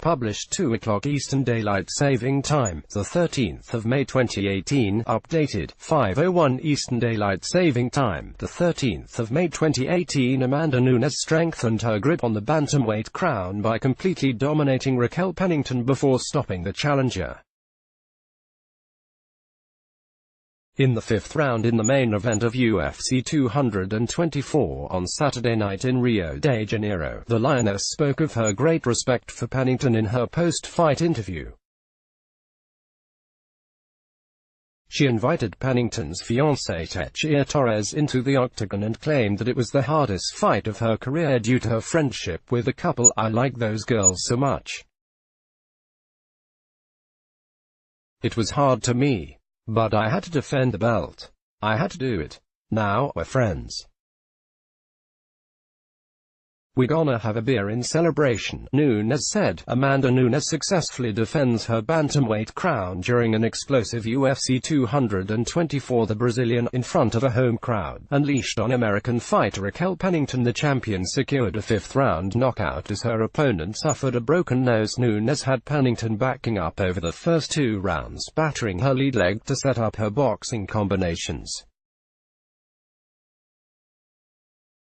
published 2 o'clock Eastern Daylight Saving Time, the 13th of May 2018, updated 5:01 Eastern Daylight Saving Time, the 13th of May 2018. Amanda Nunes strengthened her grip on the bantamweight crown by completely dominating Raquel Pennington before stopping the challenger in the 5th round in the main event of UFC 224 on Saturday night in Rio de Janeiro. The Lioness spoke of her great respect for Pennington in her post-fight interview. She invited Pennington's fiancée Techia Torres into the octagon and claimed that it was the hardest fight of her career due to her friendship with the couple. "I like those girls so much. It was hard to me. But I had to defend the belt. I had to do it. Now, we're friends. We're gonna have a beer in celebration," Nunes said. Amanda Nunes successfully defends her bantamweight crown during an explosive UFC 224. The Brazilian, in front of a home crowd, unleashed on American fighter Raquel Pennington. The champion secured a 5th-round knockout as her opponent suffered a broken nose. Nunes had Pennington backing up over the first 2 rounds, battering her lead leg to set up her boxing combinations.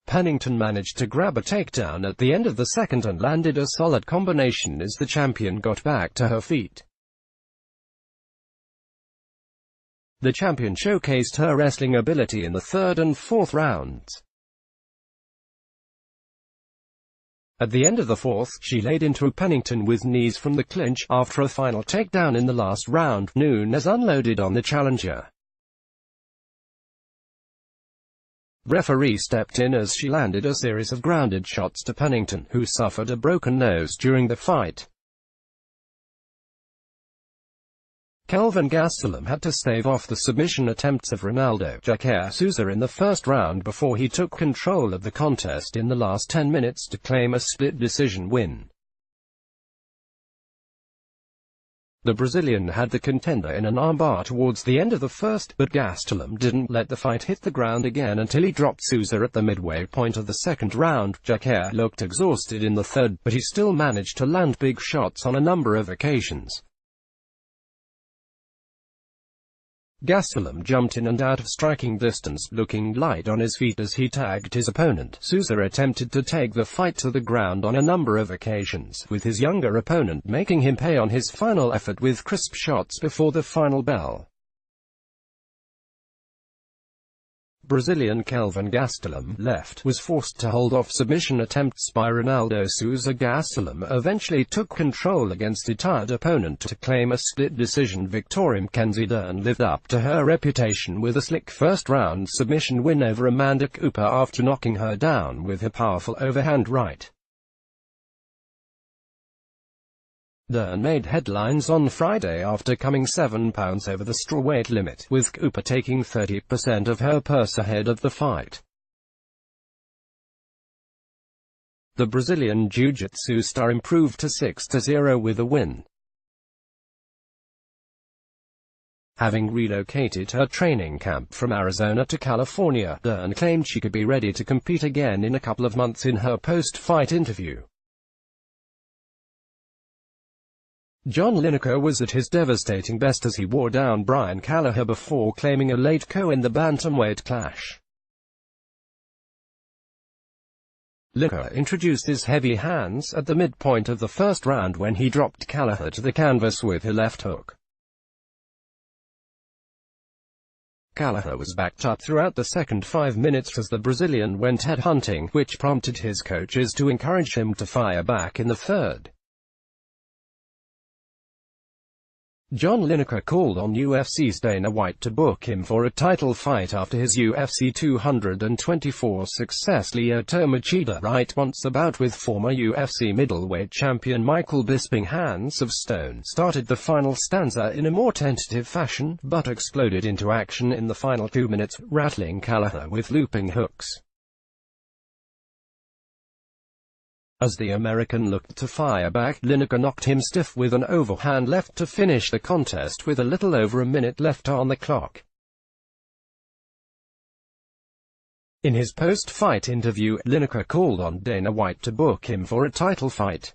Pennington managed to grab a takedown at the end of the second and landed a solid combination as the champion got back to her feet. The champion showcased her wrestling ability in the 3rd and 4th rounds. At the end of the 4th, she laid into Pennington with knees from the clinch. After a final takedown in the last round, Nunes unloaded on the challenger. Referee stepped in as she landed a series of grounded shots to Pennington, who suffered a broken nose during the fight. Kelvin Gastelum had to stave off the submission attempts of Ronaldo Jaquer Souza in the 1st round before he took control of the contest in the last 10 minutes to claim a split decision win. The Brazilian had the contender in an armbar towards the end of the 1st, but Gastelum didn't let the fight hit the ground again until he dropped Souza at the midway point of the 2nd round. Jaquer looked exhausted in the 3rd, but he still managed to land big shots on a number of occasions. Gastelum jumped in and out of striking distance, looking light on his feet as he tagged his opponent. Souza attempted to take the fight to the ground on a number of occasions, with his younger opponent making him pay on his final effort with crisp shots before the final bell. Brazilian Kelvin Gastelum, left, was forced to hold off submission attempts by Ronaldo Souza. Gastelum eventually took control against a tired opponent to claim a split decision victory. Mackenzie Dern lived up to her reputation with a slick 1st-round submission win over Amanda Cooper after knocking her down with her powerful overhand right. Dern made headlines on Friday after coming 7 pounds over the strawweight limit, with Cooper taking 30% of her purse ahead of the fight. The Brazilian jiu-jitsu star improved to 6-0 with a win. Having relocated her training camp from Arizona to California, Dern claimed she could be ready to compete again in a couple of months in her post-fight interview. John Lineker was at his devastating best as he wore down Brian Kelleher before claiming a late KO in the bantamweight clash. Lineker introduced his heavy hands at the midpoint of the 1st round when he dropped Kelleher to the canvas with a left hook. Kelleher was backed up throughout the second 5 minutes as the Brazilian went head-hunting, which prompted his coaches to encourage him to fire back in the 3rd. John Lineker called on UFC's Dana White to book him for a title fight after his UFC 224 success. Lyoto Machida Wright wants a bout with former UFC middleweight champion Michael Bisping. Hands of Stone started the final stanza in a more tentative fashion, but exploded into action in the final 2 minutes, rattling Kelleher with looping hooks. As the American looked to fire back, Lineker knocked him stiff with an overhand left to finish the contest with a little over a minute left on the clock. In his post-fight interview, Lineker called on Dana White to book him for a title fight.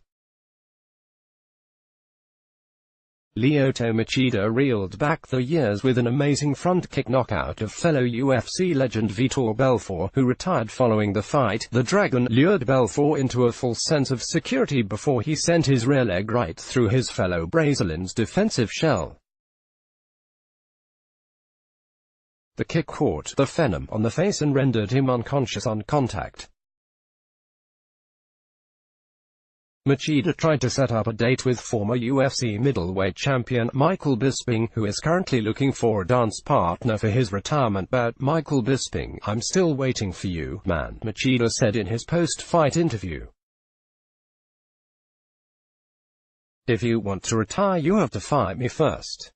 Lyoto Machida reeled back the years with an amazing front-kick knockout of fellow UFC legend Vitor Belfort, who retired following the fight. The Dragon lured Belfort into a false sense of security before he sent his rear leg right through his fellow Brazilian's defensive shell. The kick caught the Phenom on the face and rendered him unconscious on contact. Machida tried to set up a date with former UFC middleweight champion Michael Bisping, who is currently looking for a dance partner for his retirement bout. "Michael Bisping, I'm still waiting for you, man," Machida said in his post-fight interview. "If you want to retire, you have to fight me first.